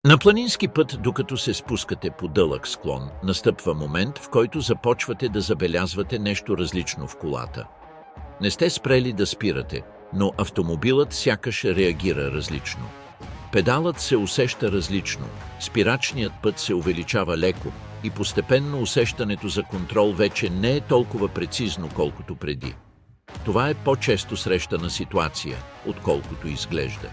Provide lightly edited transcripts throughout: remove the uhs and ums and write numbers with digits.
На планински път, докато се спускате по дълъг склон, настъпва момент, в който започвате да забелязвате нещо различно в колата. Не сте спрели да спирате, но автомобилът сякаш реагира различно. Педалът се усеща различно, спирачният път се увеличава леко и постепенно усещането за контрол вече не е толкова прецизно, колкото преди. Това е по-често срещана ситуация, отколкото изглежда.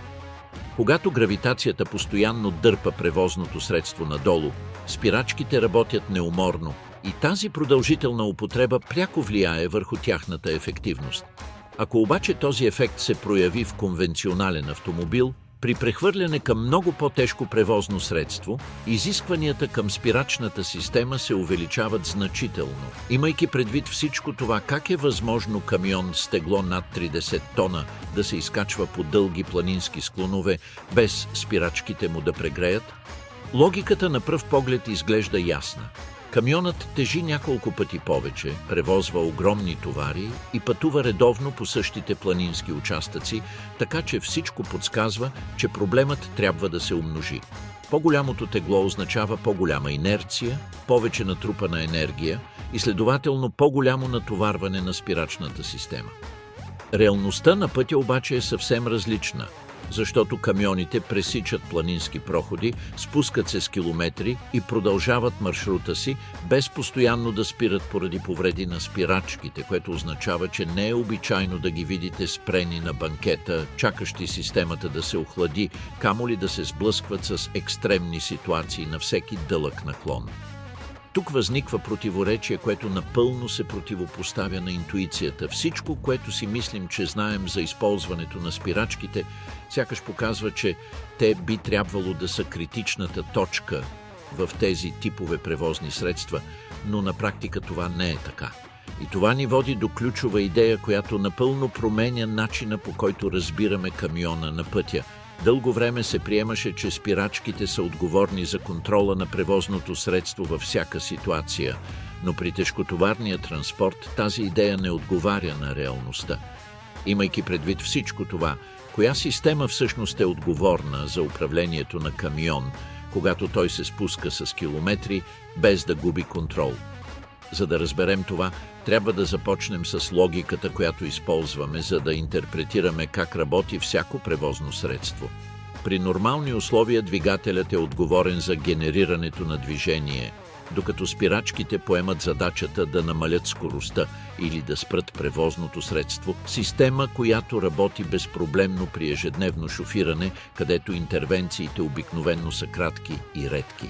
Когато гравитацията постоянно дърпа превозното средство надолу, спирачките работят неуморно и тази продължителна употреба пряко влияе върху тяхната ефективност. Ако обаче този ефект се прояви в конвенционален автомобил, при прехвърляне към много по-тежко превозно средство, изискванията към спирачната система се увеличават значително. Имайки предвид всичко това, как е възможно камион с тегло над 30 тона да се изкачва по дълги планински склонове, без спирачките му да прегреят? Логиката на пръв поглед изглежда ясна. Камионът тежи няколко пъти повече, превозва огромни товари и пътува редовно по същите планински участъци, така че всичко подсказва, че проблемът трябва да се умножи. По-голямото тегло означава по-голяма инерция, повече натрупана енергия и следователно по-голямо натоварване на спирачната система. Реалността на пътя обаче е съвсем различна, защото камионите пресичат планински проходи, спускат се с километри и продължават маршрута си, без постоянно да спират поради повреди на спирачките, което означава, че не е обичайно да ги видите спрени на банкета, чакащи системата да се охлади, камо ли да се сблъскват с екстремни ситуации на всеки дълъг наклон. Тук възниква противоречие, което напълно се противопоставя на интуицията. Всичко, което си мислим, че знаем за използването на спирачките, сякаш показва, че те би трябвало да са критичната точка в тези типове превозни средства, но на практика това не е така. И това ни води до ключова идея, която напълно променя начина, по който разбираме камиона на пътя. Дълго време се приемаше, че спирачките са отговорни за контрола на превозното средство във всяка ситуация, но при тежкотоварния транспорт тази идея не отговаря на реалността. Имайки предвид всичко това, коя система всъщност е отговорна за управлението на камион, когато той се спуска с километри, без да губи контрол? За да разберем това, трябва да започнем с логиката, която използваме, за да интерпретираме как работи всяко превозно средство. При нормални условия двигателят е отговорен за генерирането на движение, докато спирачките поемат задачата да намалят скоростта или да спрат превозното средство, система, която работи безпроблемно при ежедневно шофиране, където интервенциите обикновено са кратки и редки.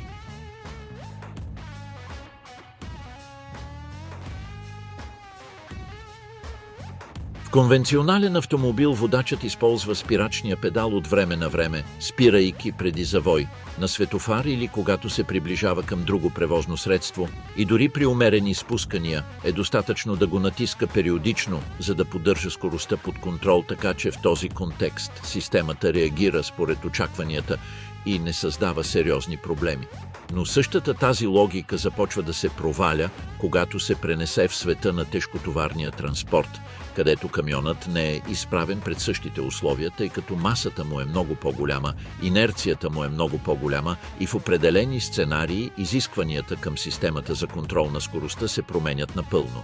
В конвенционален автомобил водачът използва спирачния педал от време на време, спирайки преди завой, на светофар или когато се приближава към друго превозно средство, и дори при умерени спускания е достатъчно да го натиска периодично, за да поддържа скоростта под контрол, така че в този контекст системата реагира според очакванията и не създава сериозни проблеми. Но същата тази логика започва да се проваля, когато се пренесе в света на тежкотоварния транспорт, където камионът не е изправен пред същите условия, тъй като масата му е много по-голяма, инерцията му е много по-голяма и в определени сценарии изискванията към системата за контрол на скоростта се променят напълно.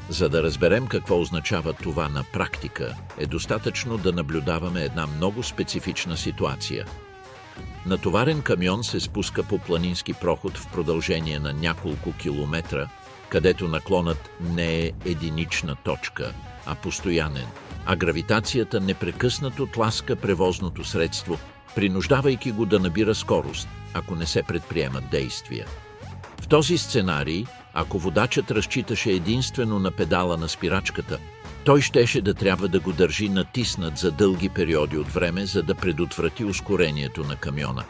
За да разберем какво означава това на практика, е достатъчно да наблюдаваме една много специфична ситуация. Натоварен камион се спуска по планински проход в продължение на няколко километра, където наклонът не е единична точка, а постоянен, а гравитацията непрекъснато тласка превозното средство, принуждавайки го да набира скорост, ако не се предприемат действия. В този сценарий, ако водачът разчиташе единствено на педала на спирачката, той щеше да трябва да го държи натиснат за дълги периоди от време, за да предотврати ускорението на камиона.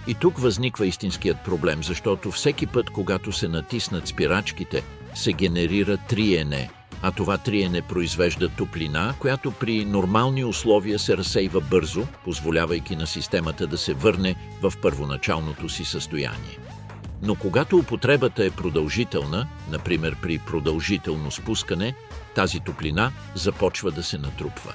И тук възниква истинският проблем, защото всеки път, когато се натиснат спирачките, се генерира триене, а това триене произвежда топлина, която при нормални условия се разсейва бързо, позволявайки на системата да се върне в първоначалното си състояние. Но когато употребата е продължителна, например при продължително спускане, тази топлина започва да се натрупва.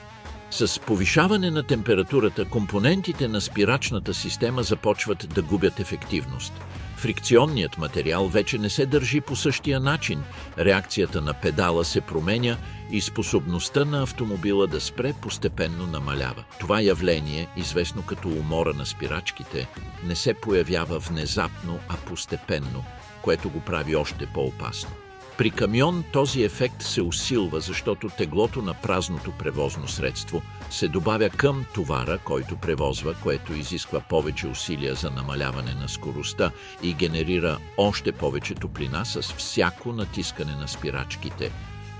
С повишаване на температурата компонентите на спирачната система започват да губят ефективност. Фрикционният материал вече не се държи по същия начин, реакцията на педала се променя и способността на автомобила да спре постепенно намалява. Това явление, известно като умора на спирачките, не се появява внезапно, а постепенно, което го прави още по-опасно. При камион този ефект се усилва, защото теглото на празното превозно средство се добавя към товара, който превозва, което изисква повече усилия за намаляване на скоростта и генерира още повече топлина с всяко натискане на спирачките.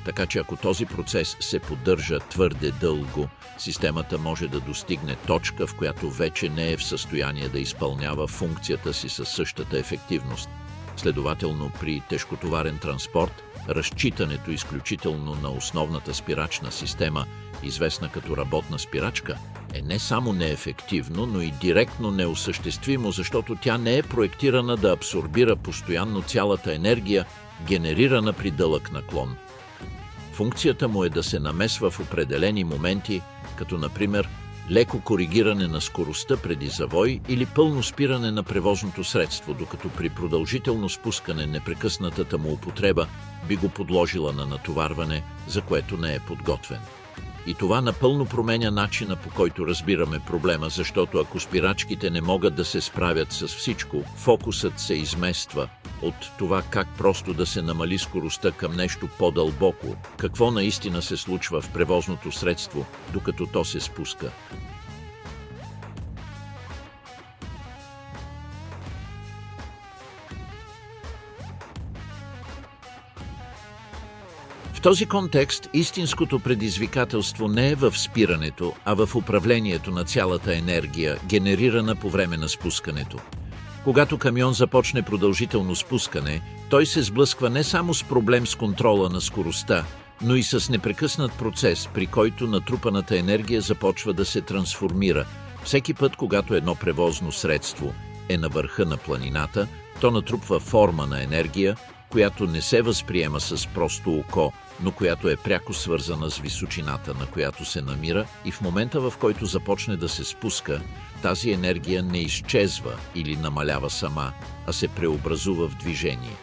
Така че ако този процес се поддържа твърде дълго, системата може да достигне точка, в която вече не е в състояние да изпълнява функцията си със същата ефективност. Следователно, при тежкотоварен транспорт, разчитането изключително на основната спирачна система, известна като работна спирачка, е не само неефективно, но и директно неосъществимо, защото тя не е проектирана да абсорбира постоянно цялата енергия, генерирана при дълъг наклон. Функцията му е да се намесва в определени моменти, като например леко коригиране на скоростта преди завой или пълно спиране на превозното средство, докато при продължително спускане непрекъснатата му употреба би го подложила на натоварване, за което не е подготвен. И това напълно променя начина, по който разбираме проблема, защото ако спирачките не могат да се справят с всичко, фокусът се измества от това как просто да се намали скоростта към нещо по-дълбоко, какво наистина се случва в превозното средство, докато то се спуска. В този контекст истинското предизвикателство не е в спирането, а в управлението на цялата енергия, генерирана по време на спускането. Когато камион започне продължително спускане, той се сблъсква не само с проблем с контрола на скоростта, но и с непрекъснат процес, при който натрупаната енергия започва да се трансформира. Всеки път, когато едно превозно средство е на върха на планината, то натрупва форма на енергия, която не се възприема с просто око, но която е пряко свързана с височината, на която се намира, и в момента, в който започне да се спуска, тази енергия не изчезва или намалява сама, а се преобразува в движение.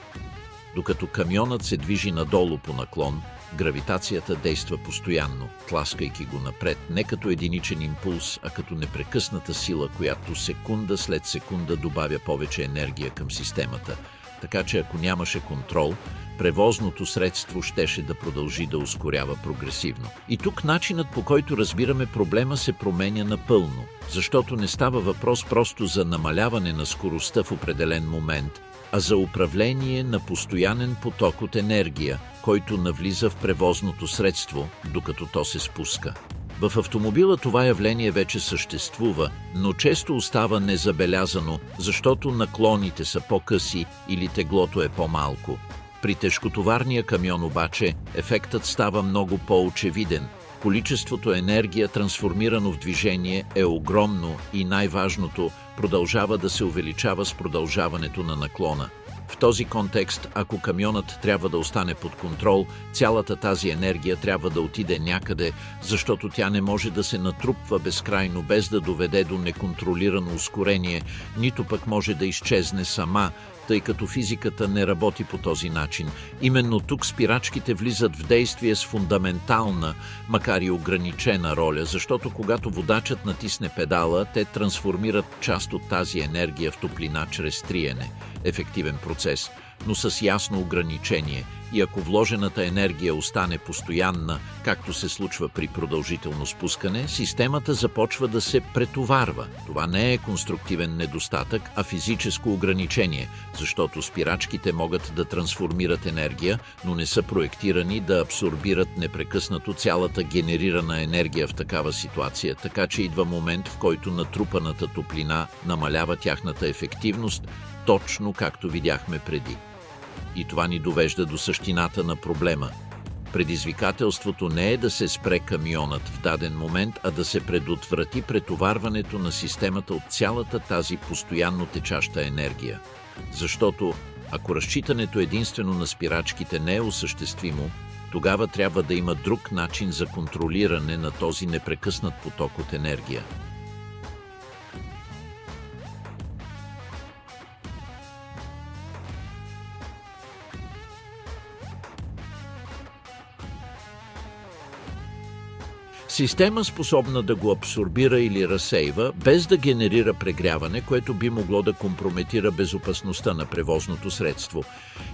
Докато камионът се движи надолу по наклон, гравитацията действа постоянно, тласкайки го напред не като единичен импулс, а като непрекъсната сила, която секунда след секунда добавя повече енергия към системата. Така че ако нямаше контрол, превозното средство щеше да продължи да ускорява прогресивно. И тук начинът, по който разбираме проблема, се променя напълно, защото не става въпрос просто за намаляване на скоростта в определен момент, а за управление на постоянен поток от енергия, който навлиза в превозното средство, докато то се спуска. В автомобила това явление вече съществува, но често остава незабелязано, защото наклоните са по-къси или теглото е по-малко. При тежкотоварния камион обаче ефектът става много по-очевиден. Количеството енергия, трансформирано в движение, е огромно и най-важното – продължава да се увеличава с продължаването на наклона. В този контекст, ако камионът трябва да остане под контрол, цялата тази енергия трябва да отиде някъде, защото тя не може да се натрупва безкрайно без да доведе до неконтролирано ускорение, нито пък може да изчезне сама, тъй като физиката не работи по този начин. Именно тук спирачките влизат в действие с фундаментална, макар и ограничена роля, защото когато водачът натисне педала, те трансформират част от тази енергия в топлина чрез триене. Ефективен процес, но с ясно ограничение. И ако вложената енергия остане постоянна, както се случва при продължително спускане, системата започва да се претоварва. Това не е конструктивен недостатък, а физическо ограничение, защото спирачките могат да трансформират енергия, но не са проектирани да абсорбират непрекъснато цялата генерирана енергия в такава ситуация, така че идва момент, в който натрупаната топлина намалява тяхната ефективност, точно както видяхме преди. И това ни довежда до същината на проблема. Предизвикателството не е да се спре камионът в даден момент, а да се предотврати претоварването на системата от цялата тази постоянно течаща енергия. Защото, ако разчитането единствено на спирачките не е осъществимо, тогава трябва да има друг начин за контролиране на този непрекъснат поток от енергия. Система, способна да го абсорбира или разсейва, без да генерира прегряване, което би могло да компрометира безопасността на превозното средство.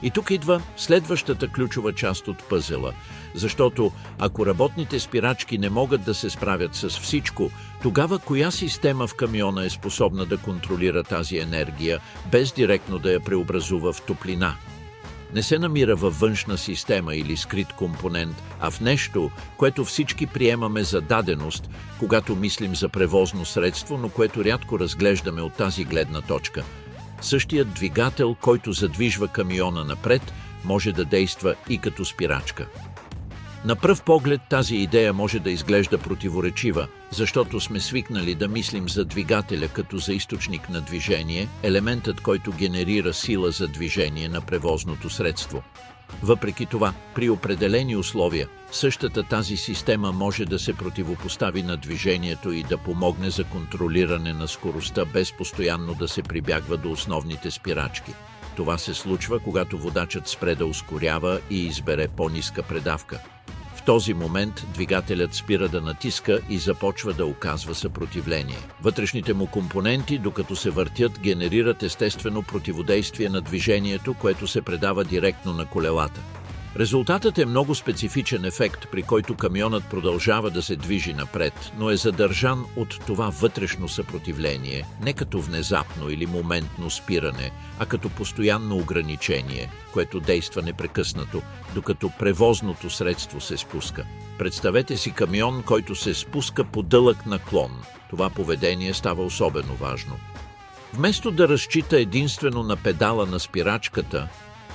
И тук идва следващата ключова част от пъзела, защото ако работните спирачки не могат да се справят с всичко, тогава коя система в камиона е способна да контролира тази енергия, без директно да я преобразува в топлина? Не се намира във външна система или скрит компонент, а в нещо, което всички приемаме за даденост, когато мислим за превозно средство, но което рядко разглеждаме от тази гледна точка. Същият двигател, който задвижва камиона напред, може да действа и като спирачка. На пръв поглед тази идея може да изглежда противоречива, защото сме свикнали да мислим за двигателя като за източник на движение, елементът, който генерира сила за движение на превозното средство. Въпреки това, при определени условия, същата тази система може да се противопостави на движението и да помогне за контролиране на скоростта, без постоянно да се прибягва до основните спирачки. Това се случва, когато водачът спре да ускорява и избере по-ниска предавка. В този момент двигателят спира да натиска и започва да оказва съпротивление. Вътрешните му компоненти, докато се въртят, генерират естествено противодействие на движението, което се предава директно на колелата. Резултатът е много специфичен ефект, при който камионът продължава да се движи напред, но е задържан от това вътрешно съпротивление, не като внезапно или моментно спиране, а като постоянно ограничение, което действа непрекъснато, докато превозното средство се спуска. Представете си камион, който се спуска по дълъг наклон. Това поведение става особено важно. Вместо да разчита единствено на педала на спирачката,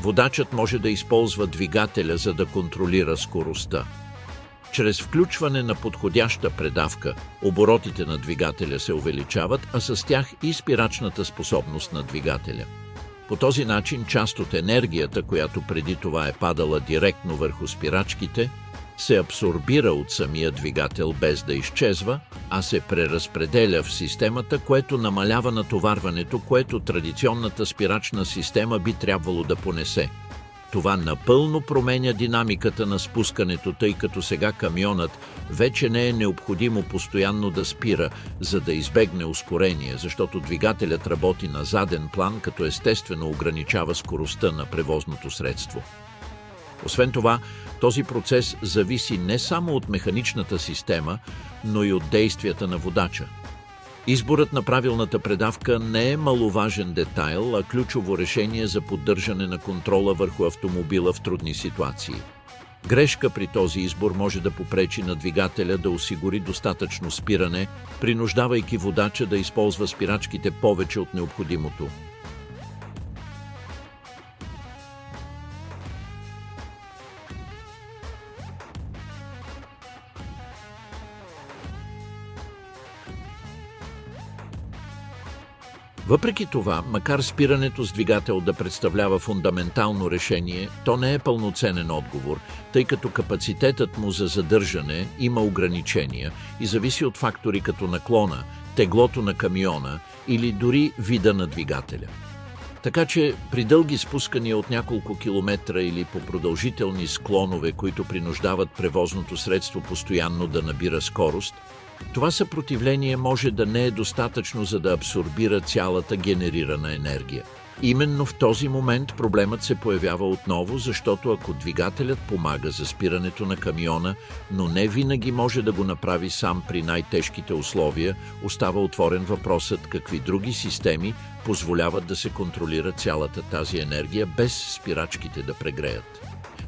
водачът може да използва двигателя, за да контролира скоростта. Чрез включване на подходяща предавка, оборотите на двигателя се увеличават, а с тях и спирачната способност на двигателя. По този начин част от енергията, която преди това е падала директно върху спирачките, се абсорбира от самия двигател без да изчезва, а се преразпределя в системата, което намалява натоварването, което традиционната спирачна система би трябвало да понесе. Това напълно променя динамиката на спускането, тъй като сега камионът вече не е необходимо постоянно да спира, за да избегне ускорение, защото двигателят работи на заден план, като естествено ограничава скоростта на превозното средство. Освен това, този процес зависи не само от механичната система, но и от действията на водача. Изборът на правилната предавка не е маловажен детайл, а ключово решение за поддържане на контрола върху автомобила в трудни ситуации. Грешка при този избор може да попречи на двигателя да осигури достатъчно спиране, принуждавайки водача да използва спирачките повече от необходимото. Въпреки това, макар спирането с двигател да представлява фундаментално решение, то не е пълноценен отговор, тъй като капацитетът му за задържане има ограничения и зависи от фактори като наклона, теглото на камиона или дори вида на двигателя. Така че при дълги спускания от няколко километра или по продължителни склонове, които принуждават превозното средство постоянно да набира скорост, това съпротивление може да не е достатъчно, за да абсорбира цялата генерирана енергия. Именно в този момент проблемът се появява отново, защото ако двигателят помага за спирането на камиона, но не винаги може да го направи сам при най-тежките условия, остава отворен въпросът какви други системи позволяват да се контролира цялата тази енергия без спирачките да прегреят.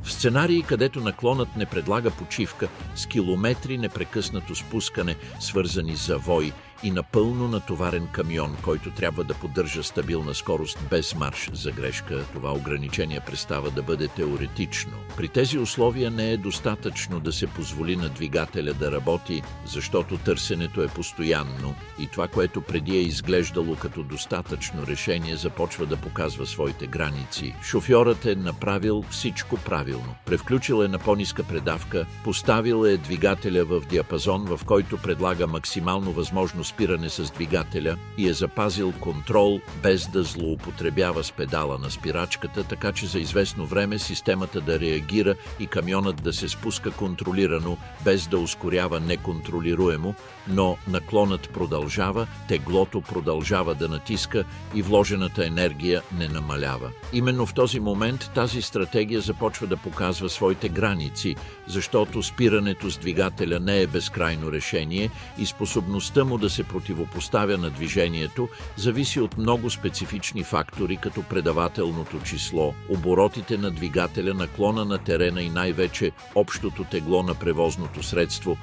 В сценарии, където наклонът не предлага почивка, с километри непрекъснато спускане, свързани с завой и напълно натоварен камион, който трябва да поддържа стабилна скорост без марш за грешка, това ограничение престава да бъде теоретично. При тези условия не е достатъчно да се позволи на двигателя да работи, защото търсенето е постоянно и това, което преди е изглеждало като достатъчно решение, започва да показва своите граници. Шофьорът е направил всичко правилно. Превключил е на по-ниска предавка, поставил е двигателя в диапазон, в който предлага максимално възможно спиране с двигателя и е запазил контрол без да злоупотребява с педала на спирачката, така че за известно време системата да реагира и камионът да се спуска контролирано, без да ускорява неконтролируемо, но наклонът продължава, теглото продължава да натиска и вложената енергия не намалява. Именно в този момент тази стратегия започва да показва своите граници, защото спирането с двигателя не е безкрайно решение и способността му да се противопоставя на движението зависи от много специфични фактори, като предавателното число, оборотите на двигателя, наклона на терена и най-вече общото тегло на превозното средство.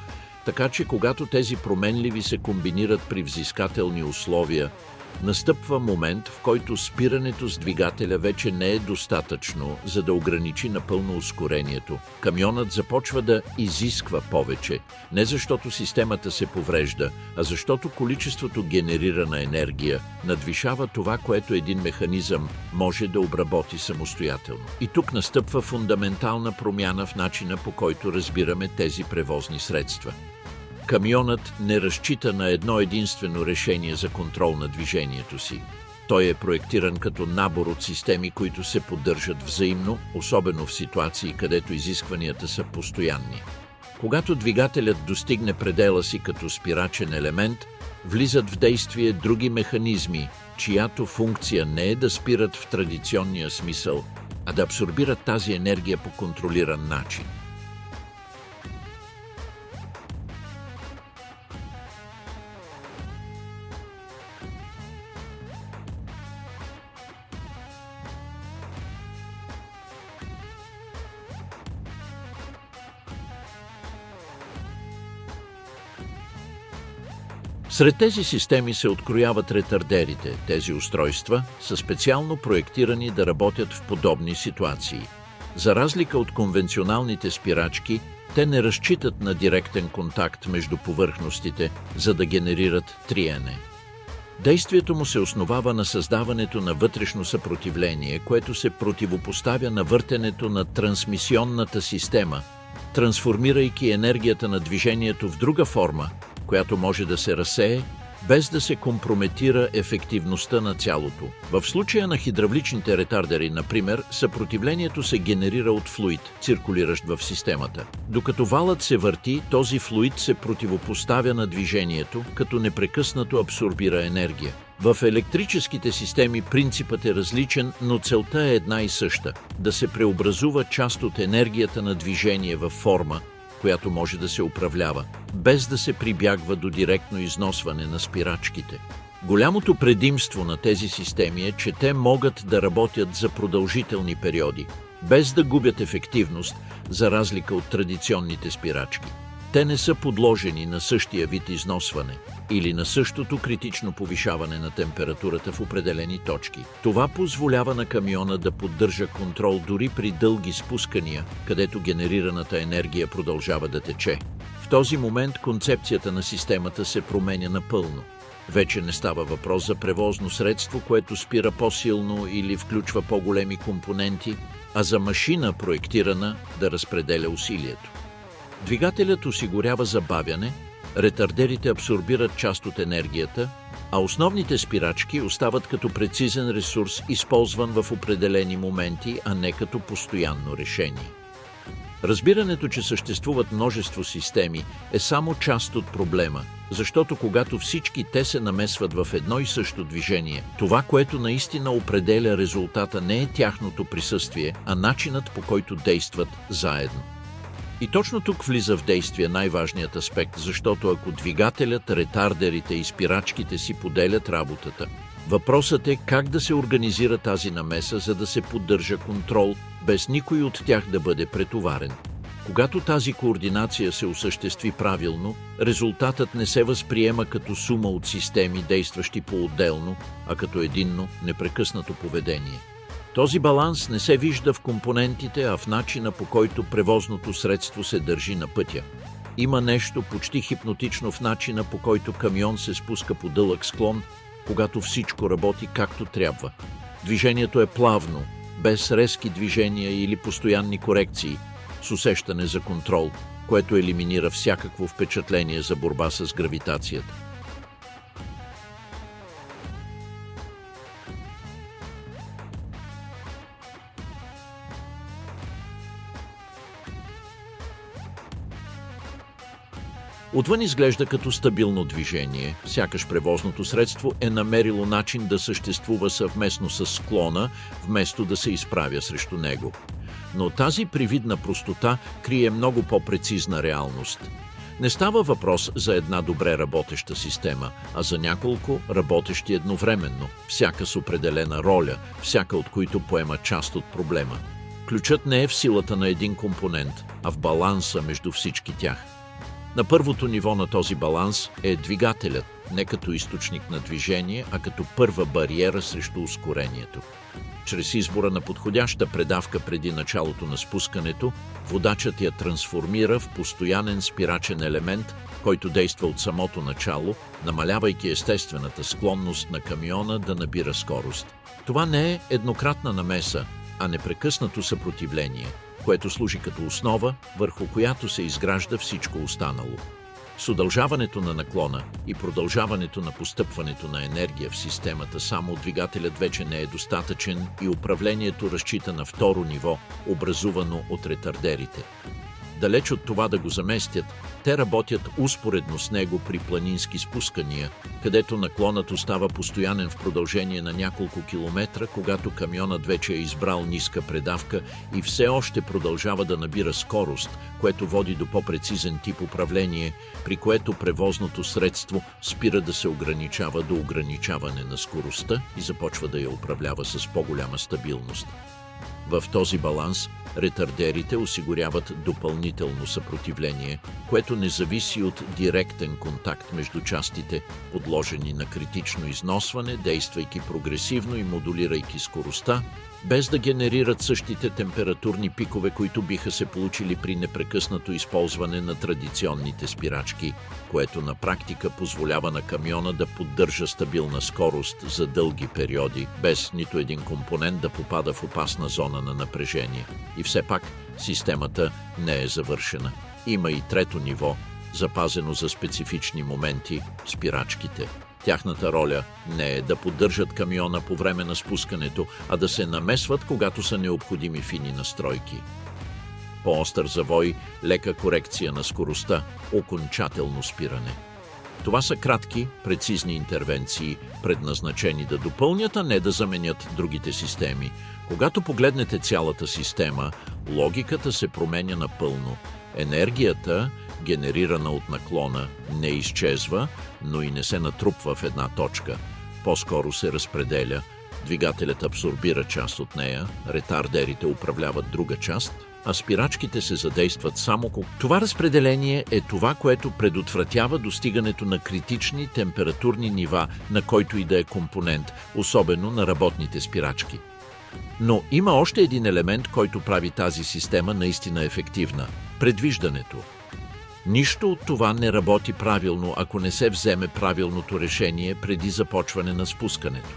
Така че когато тези променливи се комбинират при взискателни условия, настъпва момент, в който спирането с двигателя вече не е достатъчно, за да ограничи напълно ускорението. Камионът започва да изисква повече, не защото системата се поврежда, а защото количеството генерирана енергия надвишава това, което един механизъм може да обработи самостоятелно. И тук настъпва фундаментална промяна в начина, по който разбираме тези превозни средства. Камионът не разчита на едно единствено решение за контрол на движението си. Той е проектиран като набор от системи, които се поддържат взаимно, особено в ситуации, където изискванията са постоянни. Когато двигателят достигне предела си като спирачен елемент, влизат в действие други механизми, чиято функция не е да спират в традиционния смисъл, а да абсорбират тази енергия по контролиран начин. Сред тези системи се открояват ретардерите. Тези устройства са специално проектирани да работят в подобни ситуации. За разлика от конвенционалните спирачки, те не разчитат на директен контакт между повърхностите, за да генерират триене. Действието му се основава на създаването на вътрешно съпротивление, което се противопоставя на въртенето на трансмисионната система, трансформирайки енергията на движението в друга форма, която може да се разсее, без да се компрометира ефективността на цялото. В случая на хидравличните ретардери, например, съпротивлението се генерира от флуид, циркулиращ в системата. Докато валът се върти, този флуид се противопоставя на движението, като непрекъснато абсорбира енергия. В електрическите системи принципът е различен, но целта е една и съща – да се преобразува част от енергията на движение във форма, която може да се управлява, без да се прибягва до директно износване на спирачките. Голямото предимство на тези системи е, че те могат да работят за продължителни периоди, без да губят ефективност, за разлика от традиционните спирачки. Те не са подложени на същия вид износване или на същото критично повишаване на температурата в определени точки. Това позволява на камиона да поддържа контрол дори при дълги спускания, където генерираната енергия продължава да тече. В този момент концепцията на системата се променя напълно. Вече не става въпрос за превозно средство, което спира по-силно или включва по-големи компоненти, а за машина, проектирана да разпределя усилието. Двигателят осигурява забавяне, ретардерите абсорбират част от енергията, а основните спирачки остават като прецизен ресурс, използван в определени моменти, а не като постоянно решение. Разбирането, че съществуват множество системи, е само част от проблема, защото когато всички те се намесват в едно и също движение, това, което наистина определя резултата, не е тяхното присъствие, а начинът, по който действат заедно. И точно тук влиза в действие най-важният аспект, защото ако двигателят, ретардерите и спирачките си поделят работата, въпросът е как да се организира тази намеса, за да се поддържа контрол, без никой от тях да бъде претоварен. Когато тази координация се осъществи правилно, резултатът не се възприема като сума от системи, действащи по-отделно, а като единно, непрекъснато поведение. Този баланс не се вижда в компонентите, а в начина, по който превозното средство се държи на пътя. Има нещо почти хипнотично в начина, по който камион се спуска по дълъг склон, когато всичко работи както трябва. Движението е плавно, без резки движения или постоянни корекции, с усещане за контрол, което елиминира всякакво впечатление за борба с гравитацията. Отвън изглежда като стабилно движение, сякаш превозното средство е намерило начин да съществува съвместно с склона, вместо да се изправя срещу него. Но тази привидна простота крие много по-прецизна реалност. Не става въпрос за една добре работеща система, а за няколко работещи едновременно, всяка с определена роля, всяка от които поема част от проблема. Ключът не е в силата на един компонент, а в баланса между всички тях. На първото ниво на този баланс е двигателят, не като източник на движение, а като първа бариера срещу ускорението. Чрез избора на подходяща предавка преди началото на спускането, водачът я трансформира в постоянен спирачен елемент, който действа от самото начало, намалявайки естествената склонност на камиона да набира скорост. Това не е еднократна намеса, а непрекъснато съпротивление, което служи като основа, върху която се изгражда всичко останало. С удължаването на наклона и продължаването на постъпването на енергия в системата, само двигателят вече не е достатъчен и управлението разчита на второ ниво, образувано от ретардерите. Далеч от това да го заместят, те работят успоредно с него при планински спускания, където наклонът остава постоянен в продължение на няколко километра, когато камионът вече е избрал ниска предавка и все още продължава да набира скорост, което води до по-прецизен тип управление, при което превозното средство спира да се ограничава до ограничаване на скоростта и започва да я управлява с по-голяма стабилност. В този баланс ретардерите осигуряват допълнително съпротивление, което не зависи от директен контакт между частите, подложени на критично износване, действайки прогресивно и модулирайки скоростта, без да генерират същите температурни пикове, които биха се получили при непрекъснато използване на традиционните спирачки, което на практика позволява на камиона да поддържа стабилна скорост за дълги периоди, без нито един компонент да попада в опасна зона на напрежение. И все пак системата не е завършена. Има и трето ниво, запазено за специфични моменти – спирачките. Тяхната роля не е да поддържат камиона по време на спускането, а да се намесват, когато са необходими фини настройки. По-остър завой, лека корекция на скоростта, окончателно спиране. Това са кратки, прецизни интервенции, предназначени да допълнят, а не да заменят другите системи. Когато погледнете цялата система, логиката се променя напълно. Енергията, генерирана от наклона, не изчезва, но и не се натрупва в една точка. По-скоро се разпределя. Двигателят абсорбира част от нея, ретардерите управляват друга част, а спирачките се задействат само когато. Това разпределение е това, което предотвратява достигането на критични температурни нива, на който и да е компонент, особено на работните спирачки. Но има още един елемент, който прави тази система наистина ефективна – предвиждането. Нищо от това не работи правилно, ако не се вземе правилното решение преди започване на спускането.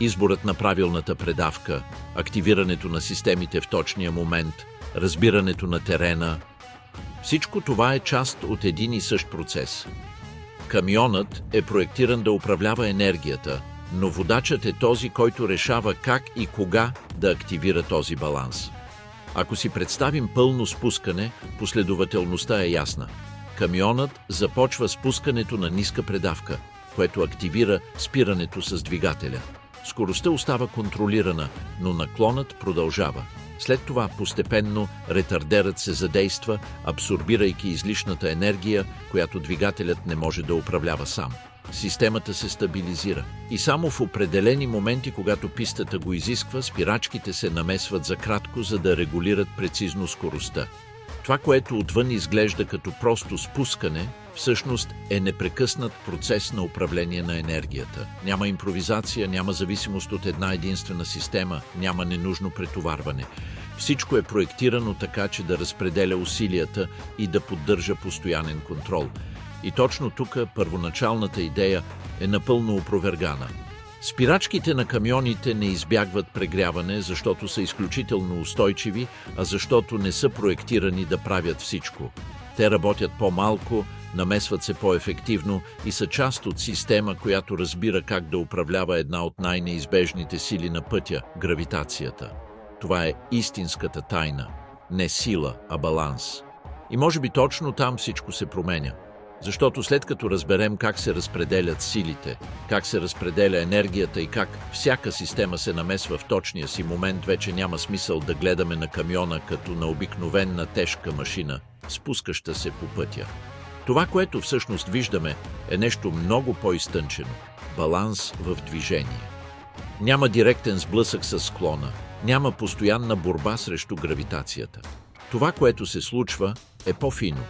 Изборът на правилната предавка, активирането на системите в точния момент, разбирането на терена – всичко това е част от един и същ процес. Камионът е проектиран да управлява енергията, но водачът е този, който решава как и кога да активира този баланс. Ако си представим пълно спускане, последователността е ясна. Камионът започва спускането на ниска предавка, което активира спирането с двигателя. Скоростта остава контролирана, но наклонът продължава. След това постепенно ретардерът се задейства, абсорбирайки излишната енергия, която двигателят не може да управлява сам. Системата се стабилизира и само в определени моменти, когато пистата го изисква, спирачките се намесват за кратко, за да регулират прецизно скоростта. Това, което отвън изглежда като просто спускане, всъщност е непрекъснат процес на управление на енергията. Няма импровизация, няма зависимост от една единствена система, няма ненужно претоварване. Всичко е проектирано така, че да разпределя усилията и да поддържа постоянен контрол. И точно тук първоначалната идея е напълно опровергана. Спирачките на камионите не избягват прегряване, защото са изключително устойчиви, а защото не са проектирани да правят всичко. Те работят по-малко, намесват се по-ефективно и са част от система, която разбира как да управлява една от най-неизбежните сили на пътя – гравитацията. Това е истинската тайна. Не сила, а баланс. И може би точно там всичко се променя. Защото след като разберем как се разпределят силите, как се разпределя енергията и как всяка система се намесва в точния си момент, вече няма смисъл да гледаме на камиона като на обикновена тежка машина, спускаща се по пътя. Това, което всъщност виждаме, е нещо много по-изтънчено – баланс в движение. Няма директен сблъсък с склона, няма постоянна борба срещу гравитацията. Това, което се случва, е по-фино.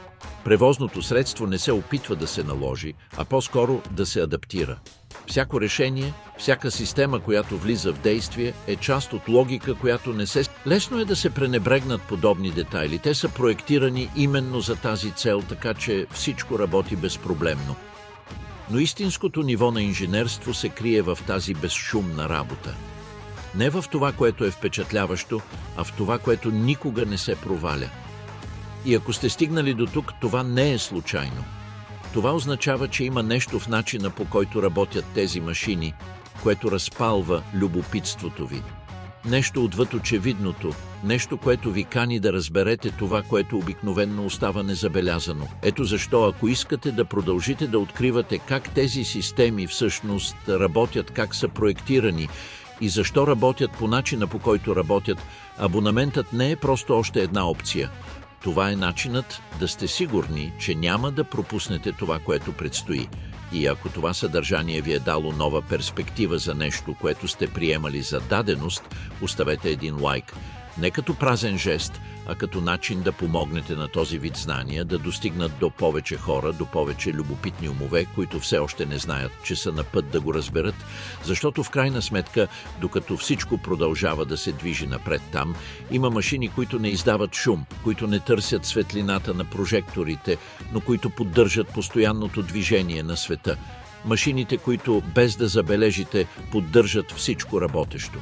Превозното средство не се опитва да се наложи, а по-скоро да се адаптира. Всяко решение, всяка система, която влиза в действие, е част от логика, която не се... Лесно е да се пренебрегнат подобни детайли. Те са проектирани именно за тази цел, така че всичко работи безпроблемно. Но истинското ниво на инженерство се крие в тази безшумна работа. Не в това, което е впечатляващо, а в това, което никога не се проваля. И ако сте стигнали до тук, това не е случайно. Това означава, че има нещо в начина, по който работят тези машини, което разпалва любопитството ви. Нещо отвъд очевидното, нещо, което ви кани да разберете това, което обикновенно остава незабелязано. Ето защо, ако искате да продължите да откривате как тези системи всъщност работят, как са проектирани и защо работят по начина, по който работят, абонаментът не е просто още една опция. Това е начинът да сте сигурни, че няма да пропуснете това, което предстои. И ако това съдържание ви е дало нова перспектива за нещо, което сте приемали за даденост, оставете един лайк. Не като празен жест, а като начин да помогнете на този вид знания да достигнат до повече хора, до повече любопитни умове, които все още не знаят, че са на път да го разберат, защото в крайна сметка, докато всичко продължава да се движи напред там, има машини, които не издават шум, които не търсят светлината на прожекторите, но които поддържат постоянното движение на света. Машините, които без да забележите, поддържат всичко работещо.